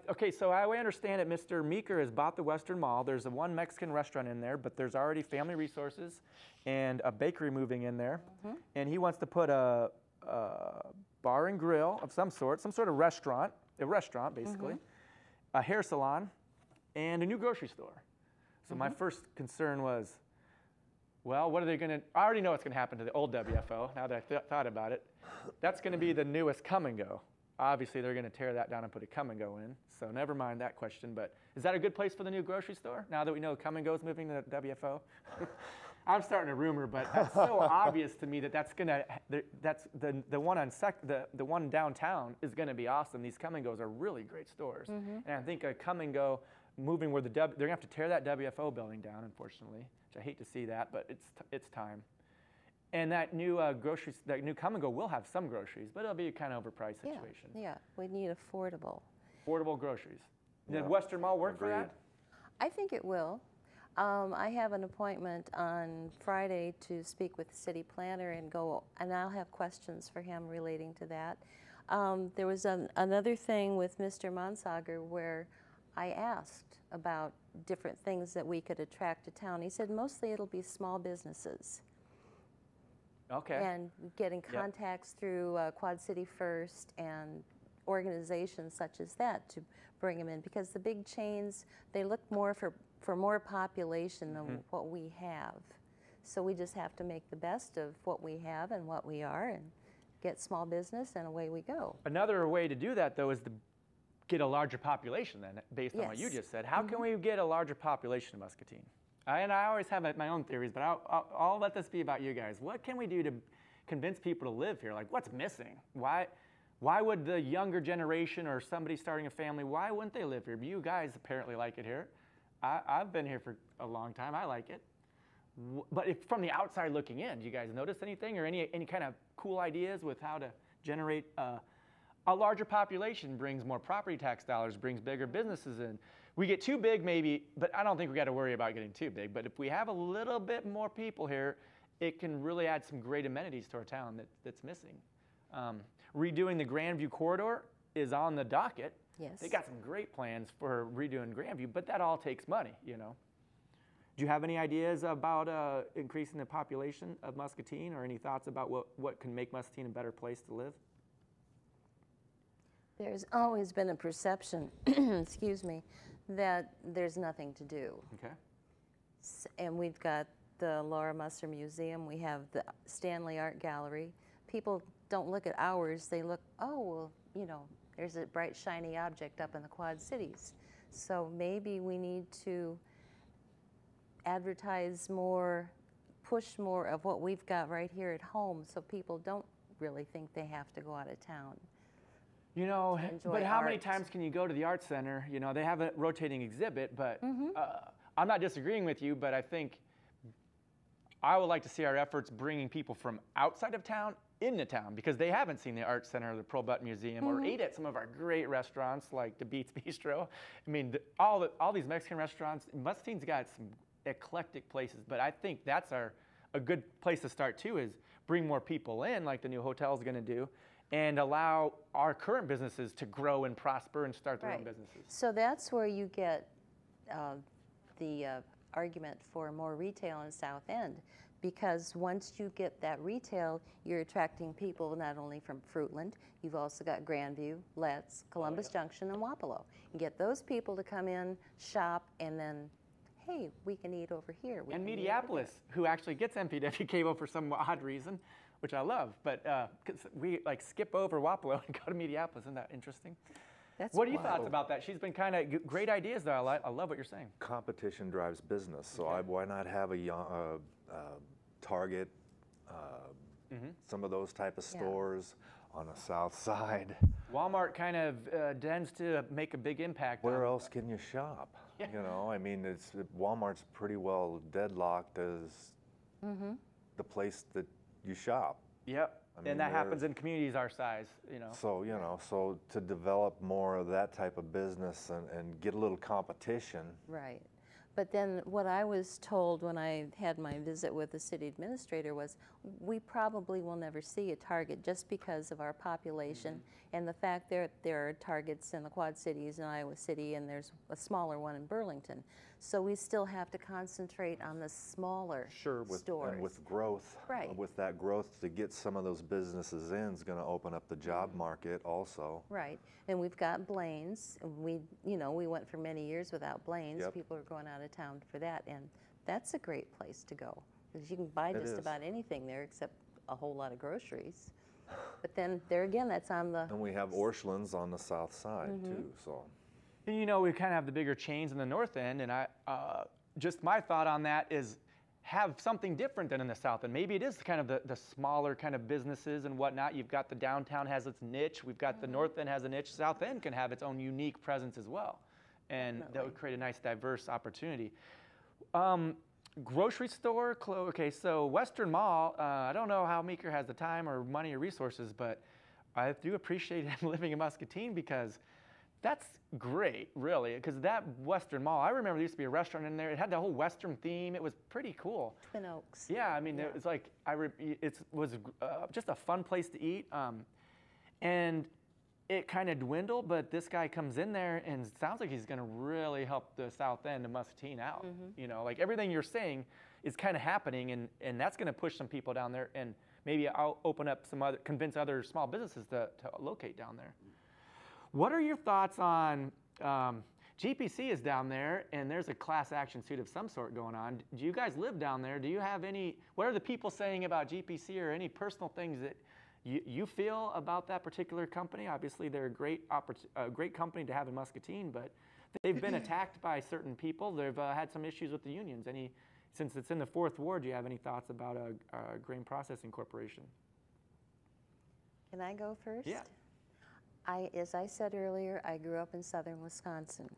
Okay, so I understand that Mr. Meeker has bought the Western Mall. There's one Mexican restaurant in there, but there's already Family Resources and a bakery moving in there, and he wants to put a bar and grill of some sort of restaurant, basically, a hair salon, and a new grocery store. So my first concern was, well, what are they going to, I already know what's going to happen to the old WFO, now that I thought about it. That's going to be the newest Come and Go. Obviously, they're going to tear that down and put a Come and Go in, so never mind that question. But is that a good place for the new grocery store, now that we know Come and Go is moving to WFO? I'm starting a rumor, but that's so obvious to me that's gonna. That's the one on the one downtown is gonna be awesome. These Come and Goes are really great stores, and I think a Come and Go moving where they're gonna have to tear that WFO building down, unfortunately. Which I hate to see that, but it's time. And that new that new Come and Go will have some groceries, but it'll be a kind of overpriced situation. Yeah, we need affordable groceries. Did Western Mall work for that? I think it will. I have an appointment on Friday to speak with the city planner and I'll have questions for him relating to that. There was another thing with Mr. Monsager where I asked about different things that we could attract to town. He said mostly it'll be small businesses. Okay. And getting contacts through Quad City First and organizations such as that to bring them in, because the big chains, they look more for more population than what we have. So we just have to make the best of what we have and what we are and get small business, and away we go. Another way to do that, though, is to get a larger population then, based on what you just said. How can we get a larger population in Muscatine? And I always have my own theories, but I'll let this be about you guys. What can we do to convince people to live here? Like, what's missing? Why would the younger generation or somebody starting a family, why wouldn't they live here? You guys apparently like it here. I've been here for a long time. I like it. But if from the outside looking in, do you guys notice anything or any kind of cool ideas with how to generate a larger population? Brings more property tax dollars, brings bigger businesses in. We get too big maybe, but I don't think we got to worry about getting too big. But if we have a little bit more people here, it can really add some great amenities to our town that's missing. Redoing the Grandview corridor is on the docket. Yes. They got some great plans for redoing Grandview, but that all takes money, you know. Do you have any ideas about increasing the population of Muscatine, or any thoughts about what can make Muscatine a better place to live? There's always been a perception, excuse me, that there's nothing to do. Okay. And we've got the Laura Musser Museum, we have the Stanley Art Gallery. People don't look at ours, they look, oh, well, you know, there's a bright, shiny object up in the Quad Cities. So maybe we need to advertise more, push more of what we've got right here at home, so people don't really think they have to go out of town. You know, but how many times can you go to the art center? You know, they have a rotating exhibit, but I'm not disagreeing with you, but I think I would like to see our efforts bringing people from outside of town into town, because they haven't seen the art center or the Pearl Butte Museum or ate at some of our great restaurants like the Beats Bistro. I mean, all these Mexican restaurants, Muscatine's got some eclectic places, but I think that's a good place to start too, is bring more people in like the new hotel's going to do, and allow our current businesses to grow and prosper and start their own businesses. So that's where you get the argument for more retail in South End, because once you get that retail, you're attracting people not only from Fruitland, you've also got Grandview, Letts, Columbus Junction, and Wapello. You get those people to come in, shop, and then, hey, we can eat over here. And Mediapolis, who actually gets MPW cable for some odd reason, which I love, but we like skip over Wapello and go to Mediapolis. Isn't that interesting? What are your thoughts about that? She's been kind of great ideas, though. I love what you're saying. Competition drives business, so why not have a young, Target, some of those type of stores on the south side. Walmart kind of tends to make a big impact. Where else can you shop? You know, I mean, Walmart's pretty well deadlocked as the place that you shop. Yep. I mean, and that happens in communities our size, you know. So, you know, so to develop more of that type of business and get a little competition. Right. But then what I was told when I had my visit with the city administrator was, we probably will never see a Target just because of our population and the fact that there are Targets in the Quad Cities and Iowa City, and there's a smaller one in Burlington. So we still have to concentrate on the smaller stores. And with growth, with that growth, to get some of those businesses in is going to open up the job market also. Right. And we've got Blaine's. We went for many years without Blaine's. People are going out of town for that, and that's a great place to go, because you can buy just about anything there except a whole lot of groceries. But then there again, that's on the... And we have Orscheln's on the south side too, so... And you know, we kind of have the bigger chains in the north end, and just my thought on that is have something different than in the south end. Maybe it is kind of the smaller kind of businesses and whatnot. You've got the downtown has its niche. We've got the north end has a niche. South end can have its own unique presence as well. And that would create a nice diverse opportunity. Grocery store, okay, so Western Mall, I don't know how Meeker has the time or money or resources, but I do appreciate him living in Muscatine, because That's great, really, because that Western Mall, I remember there used to be a restaurant in there. It had the whole Western theme. It was pretty cool. Twin Oaks. Yeah, I mean, it was like, it was just a fun place to eat. And it kind of dwindled, but this guy comes in there and it sounds like he's going to really help the south end of Muscatine out. You know, like everything you're saying is kind of happening, and that's going to push some people down there, and maybe I'll open up some other, convince other small businesses to locate down there. What are your thoughts on, GPC is down there, and there's a class action suit of some sort going on. Do you guys live down there? Do you have any, what are the people saying about GPC, or any personal things that you feel about that particular company? Obviously, they're a great company to have in Muscatine, but they've been attacked by certain people. They've had some issues with the unions. Since it's in the 4th Ward, do you have any thoughts about a grain processing corporation? Can I go first? Yeah. As I said earlier, I grew up in southern Wisconsin.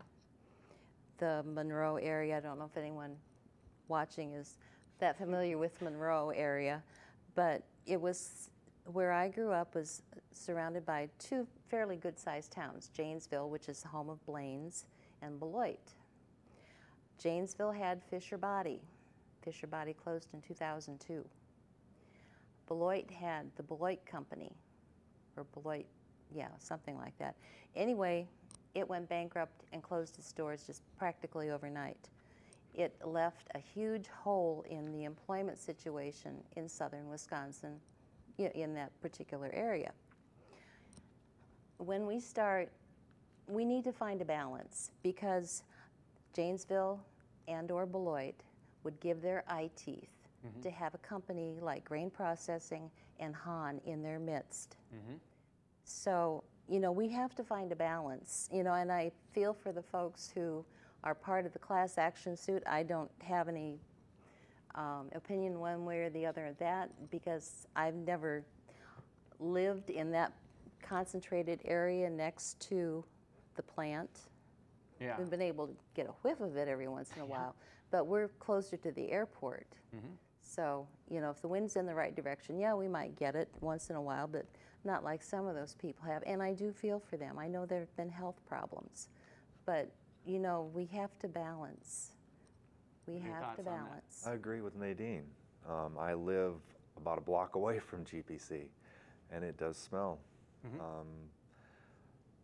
The Monroe area, I don't know if anyone watching is that familiar with Monroe area, but it was, where I grew up was surrounded by 2 fairly good-sized towns, Janesville, which is the home of Blaine's, and Beloit. Janesville had Fisher Body. Fisher Body closed in 2002. Beloit had the Beloit Company, or Beloit, yeah, something like that. Anyway, it went bankrupt and closed its doors just practically overnight. It left a huge hole in the employment situation in southern Wisconsin, in that particular area. When we start, we need to find a balance, because Janesville and or Beloit would give their eye teeth to have a company like Grain Processing and Hahn in their midst. So, you know, we have to find a balance, you know, and I feel for the folks who are part of the class action suit. I don't have any opinion one way or the other of that, because I've never lived in that concentrated area next to the plant. Yeah. We've been able to get a whiff of it every once in a while, but we're closer to the airport. So, you know, if the wind's in the right direction, yeah, we might get it once in a while, but not like some of those people have. And I do feel for them. I know there have been health problems, but, you know, we have to balance. We have to balance. I agree with Nadine. I live about a block away from GPC, and it does smell.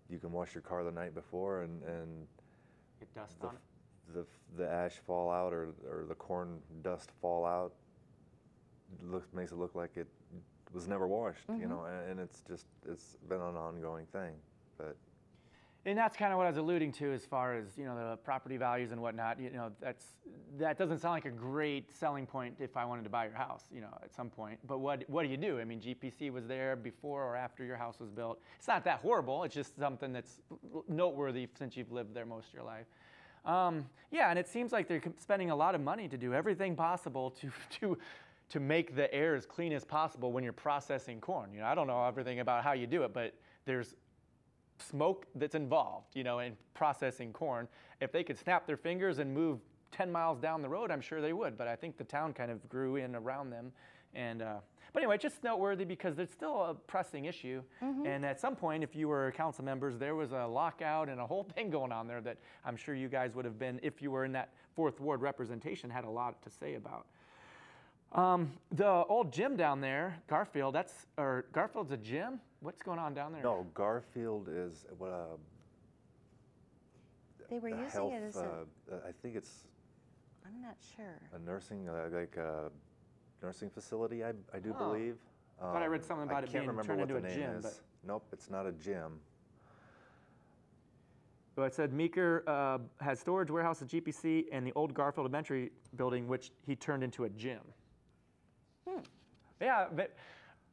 You can wash your car the night before, and Get dust on it. the ash fall out, or the corn dust fall out. Makes it look like it was never washed, you know, and it's been an ongoing thing. But And that's kind of what I was alluding to as far as, you know, the property values and whatnot. You know, that doesn't sound like a great selling point if I wanted to buy your house, you know, at some point. But what do you do? I mean, GPC was there before or after your house was built. It's not that horrible. It's just something that's noteworthy since you've lived there most of your life. Yeah, and it seems like they're spending a lot of money to do everything possible to make the air as clean as possible when you're processing corn. You know, I don't know everything about how you do it, but there's smoke that's involved, you know, in processing corn. If they could snap their fingers and move 10 miles down the road, I'm sure they would, but I think the town kind of grew in around them. And but anyway, just noteworthy because it's still a pressing issue. And at some point, if you were council members, there was a lockout and a whole thing going on there that I'm sure you guys would have been, if you were in that 4th Ward representation, had a lot to say about. The old gym down there, Garfield, Garfield's a gym? What's going on down there? no, Garfield is what They were using health. it as a, I think it's I'm not sure. a nursing, like a nursing facility. I do Oh. believe. I thought I read something about it being turned into a gym. But Nope, it's not a gym. well, it said Meeker has storage warehouse at GPC and the old Garfield Elementary building, which he turned into a gym. Yeah, but,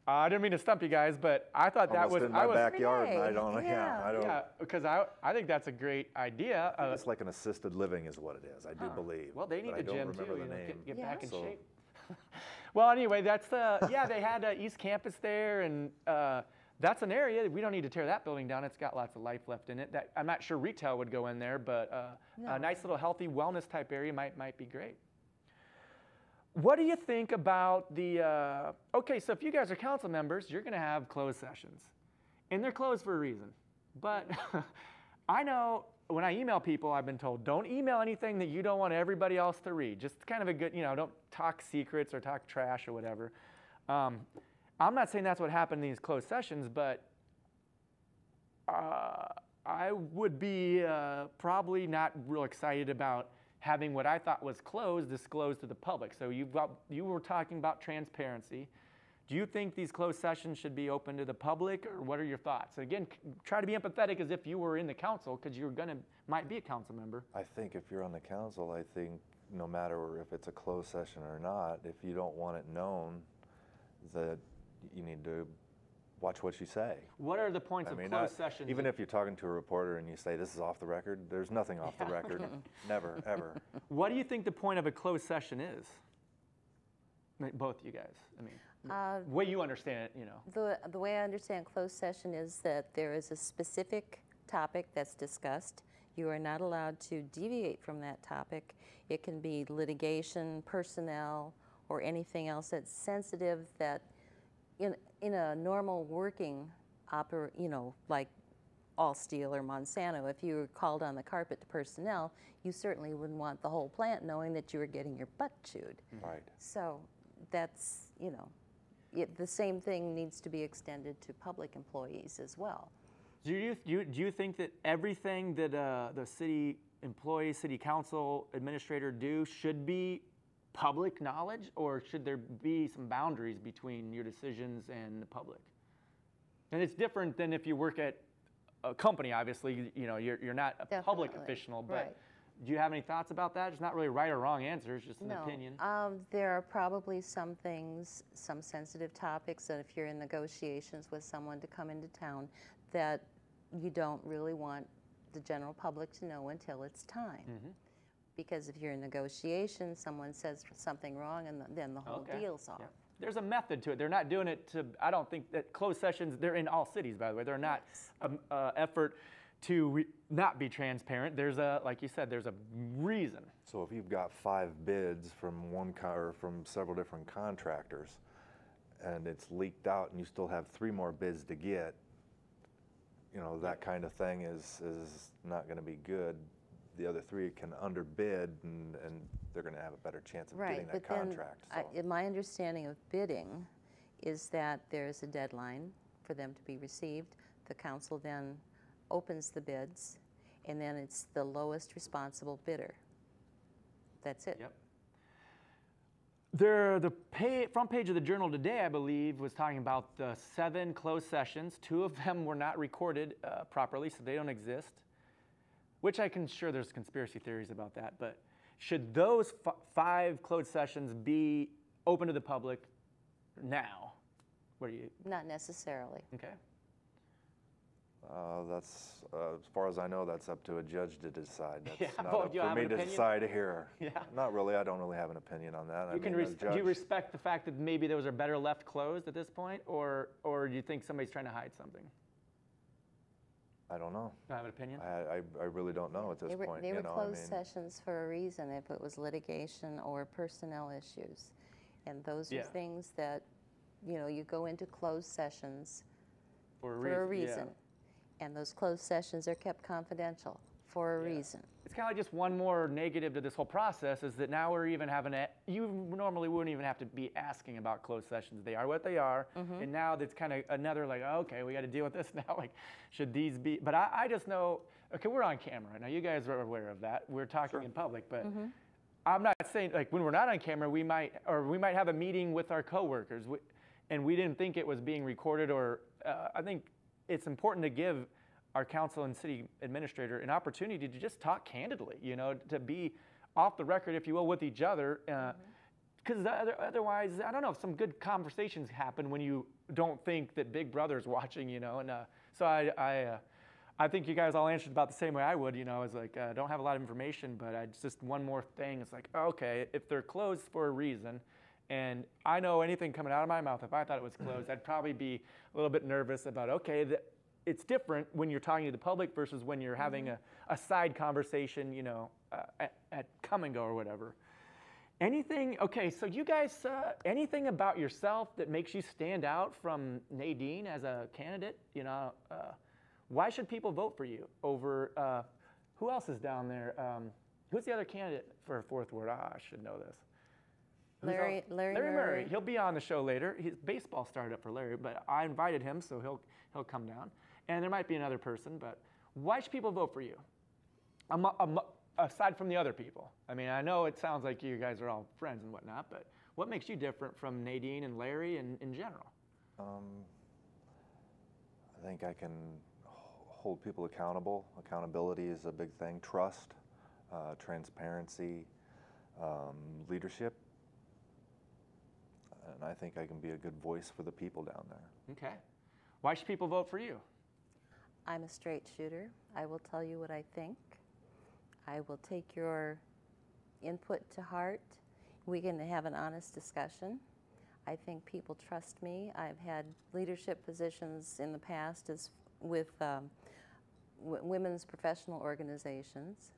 I didn't mean to stump you guys, but I thought that Almost was in my backyard, and I Renee, don't. yeah. I don't. Yeah, because I think that's a great idea. It's like an assisted living, is what it is. I do believe. Well, they need but a I don't gym remember too. the You know, name. get Yeah. back in So- shape. Well, anyway, that's yeah. They had East Campus there, and that's an area we don't need to tear that building down. It's got lots of life left in it. I'm not sure retail would go in there, but a nice little healthy wellness type area might be great. What do you think about the? Okay, so if you guys are council members, you're going to have closed sessions, and they're closed for a reason. But I know when I email people, I've been told, don't email anything that you don't want everybody else to read. Just kind of a good, don't talk secrets or talk trash or whatever. I'm not saying that's what happened in these closed sessions, but I would be probably not real excited about having what I thought was closed disclosed to the public. So you were talking about transparency. Do you think these closed sessions should be open to the public, or what are your thoughts? Again, try to be empathetic as if you were in the council, because might be a council member. I think if you're on the council, I think no matter if it's a closed session or not, if you don't want it known, that you need to watch what you say. What are the points of closed sessions? Even if you're talking to a reporter and you say this is off the record, there's nothing off the record. Never, ever. What do you think the point of a closed session is? Both you guys. The way you understand it, The way I understand closed session is that there is a specific topic that's discussed. You are not allowed to deviate from that topic. It can be litigation, personnel, or anything else that's sensitive that in a normal working like All Steel or Monsanto, if you were called on the carpet to personnel, you certainly wouldn't want the whole plant knowing that you were getting your butt chewed. Right. So that's, the same thing needs to be extended to public employees as well. Do you think that everything that the city employee, city council administrator do should be public knowledge, or should there be some boundaries between your decisions and the public? And it's different than if you work at a company, obviously, you're not a Definitely. public official, but Right. Do you have any thoughts about that? It's not really right or wrong answer, it's just an opinion. There are probably some things, some sensitive topics that if you're in negotiations with someone to come into town, that you don't really want the general public to know until it's time. Mm-hmm. Because if you're in negotiations, someone says something wrong and then the whole deal's off. Yeah. There's a method to it. They're not doing it to, I don't think that closed sessions, they're in all cities, by the way. They're not an effort to not be transparent. There's like you said, there's a reason. So if you've got 5 bids from or from several different contractors, and it's leaked out, and you still have 3 more bids to get, that kind of thing is not going to be good. The other 3 can underbid, and they're going to have a better chance of getting that contract. In my understanding of bidding is that there's a deadline for them to be received. The council then opens the bids, and then it's the lowest responsible bidder. That's it. Yep. The front page of the Journal today, I believe, was talking about the 7 closed sessions. 2 of them were not recorded properly, so they don't exist. Which sure there's conspiracy theories about that, but should those 5 closed sessions be open to the public now? What do you? Not necessarily. Okay. That's, as far as I know, that's up to a judge to decide. That's not well, up for me to decide here. Yeah. Not really. I don't really have an opinion on that. Do you respect the fact that maybe those are better left closed at this point, or do you think somebody's trying to hide something? I don't know. Do I have an opinion? I really don't know at this point. They were closed sessions for a reason, if it was litigation or personnel issues. And those are things that, you go into closed sessions for a reason. Yeah. And those closed sessions are kept confidential for a reason. It's kind of like just one more negative to this whole process is that now we're even having you normally wouldn't even have to be asking about closed sessions. They are what they are. Mm-hmm. And now that's kind of another okay, we got to deal with this now. Like, should these be, but I just know, okay, we're on camera. Now you guys are aware of that. We're talking in public, but I'm not saying, when we're not on camera, we might have a meeting with our coworkers and we didn't think it was being recorded, or I think it's important to give our council and city administrator an opportunity to just talk candidly, to be off the record, if you will, with each other. Because otherwise, I don't know, if some good conversations happen when you don't think that Big Brother's watching, And so I think you guys all answered about the same way I would, I was like, I don't have a lot of information, but it's just one more thing. It's like, okay, if they're closed for a reason, and I know anything coming out of my mouth, if I thought it was closed, I'd probably be a little bit nervous about, okay, it's different when you're talking to the public versus when you're having a side conversation, at come and go or whatever. Anything, okay, so you guys, anything about yourself that makes you stand out from Nadine as a candidate? why should people vote for you over, who else is down there? Who's the other candidate for 4th Ward? I should know this. Larry Murray. He'll be on the show later. Baseball started up for Larry, but I invited him, so he'll come down. And there might be another person, but why should people vote for you? Aside from the other people. I mean, I know it sounds like you guys are all friends and whatnot, but what makes you different from Nadine and Larry in general? I think I can hold people accountable. Accountability is a big thing. Trust, transparency, leadership. And I think I can be a good voice for the people down there. Okay. Why should people vote for you? I'm a straight shooter. I will tell you what I think. I will take your input to heart. We can have an honest discussion. I think people trust me. I've had leadership positions in the past with women's professional organizations.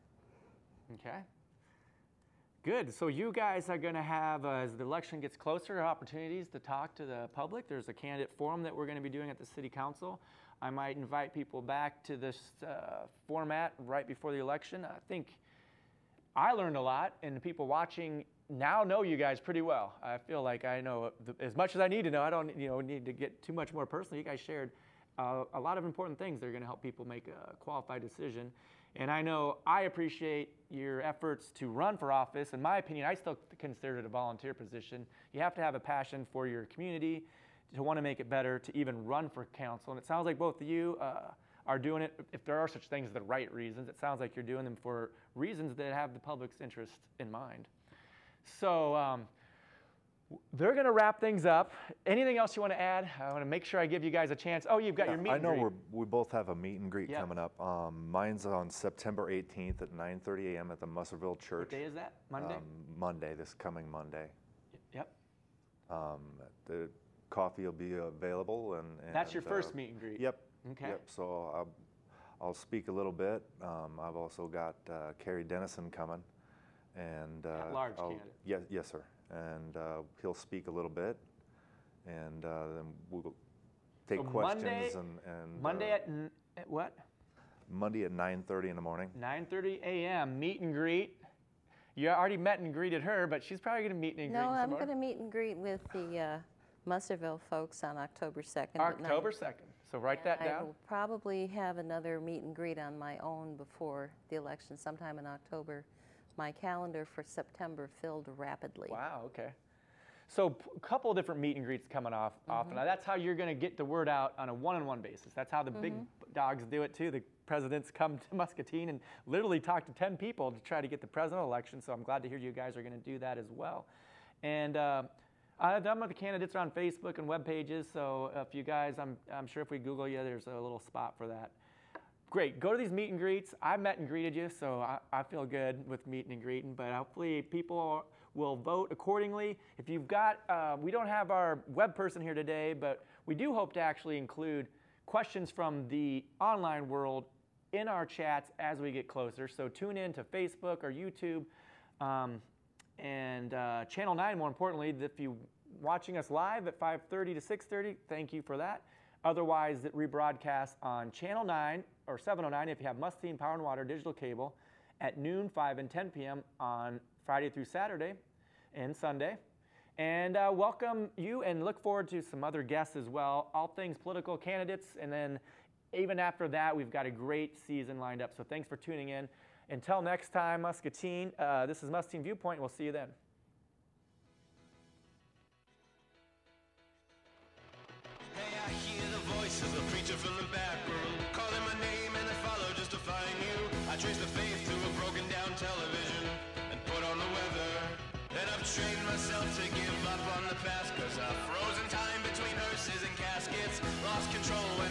Okay. Good. So you guys are going to have, as the election gets closer, opportunities to talk to the public. There's a candidate forum that we're going to be doing at the City Council. I might invite people back to this format right before the election. I think I learned a lot, and the people watching now know you guys pretty well. I feel like I know as much as I need to know. I don't need to get too much more personal. You guys shared a lot of important things that are going to help people make a qualified decision. And I know I appreciate your efforts to run for office. In my opinion, I still consider it a volunteer position. You have to have a passion for your community to want to make it better, to even run for council. And it sounds like both of you are doing it, if there are such things, the right reasons. It sounds like you're doing them for reasons that have the public's interest in mind. So they're going to wrap things up. Anything else you want to add? I want to make sure I give you guys a chance. Oh, you've got your meet and greet. I know we both have a meet and greet coming up. Mine's on September 18th at 9:30 a.m. at the Musserville Church. What day is that? Monday? Monday, this coming Monday. Yep. The coffee will be available. And that's your first meet and greet? Yep. Okay. Yep. So I'll speak a little bit. I've also got Kerry Dennison coming. And large candidate. Yes, sir. And he'll speak a little bit, and then we'll take questions. Monday at what? Monday at 9:30 in the morning. 9:30 a.m. meet and greet. You already met and greeted her, but she's probably going to meet and greet. No, I'm going to meet and greet with the Musserville folks on October 2nd. October 2nd. So write that down. I will probably have another meet and greet on my own before the election, sometime in October. My calendar for September filled rapidly. Wow, okay. So a couple of different meet and greets coming off. Now that's how you're going to get the word out on a one-on-one basis. That's how the big dogs do it too. The presidents come to Muscatine and literally talk to 10 people to try to get the presidential election. So I'm glad to hear you guys are going to do that as well. And some of the candidates are on Facebook and web pages. So if you guys, I'm sure if we Google you, there's a little spot for that. Great. Go to these meet and greets. I met and greeted you, so I feel good with meeting and greeting, but hopefully people will vote accordingly. If you've got, we don't have our web person here today, but we do hope to actually include questions from the online world in our chats as we get closer. So tune in to Facebook or YouTube and Channel 9, more importantly. If you're watching us live at 5:30 to 6:30, thank you for that. Otherwise, it rebroadcasts on Channel 9 or 709 if you have Muscatine Power and Water digital cable at noon, 5, and 10 p.m. on Friday through Saturday and Sunday. And welcome you and look forward to some other guests as well, all things political candidates. And then even after that, we've got a great season lined up. So thanks for tuning in. Until next time, Muscatine, this is Muscatine Viewpoint. We'll see you then. Of the preacher from the back room, calling my name and I follow just to find you. I trace the faith to a broken down television and put on the weather. Then I've trained myself to give up on the past, 'cause I've frozen time between hearses and caskets, lost control when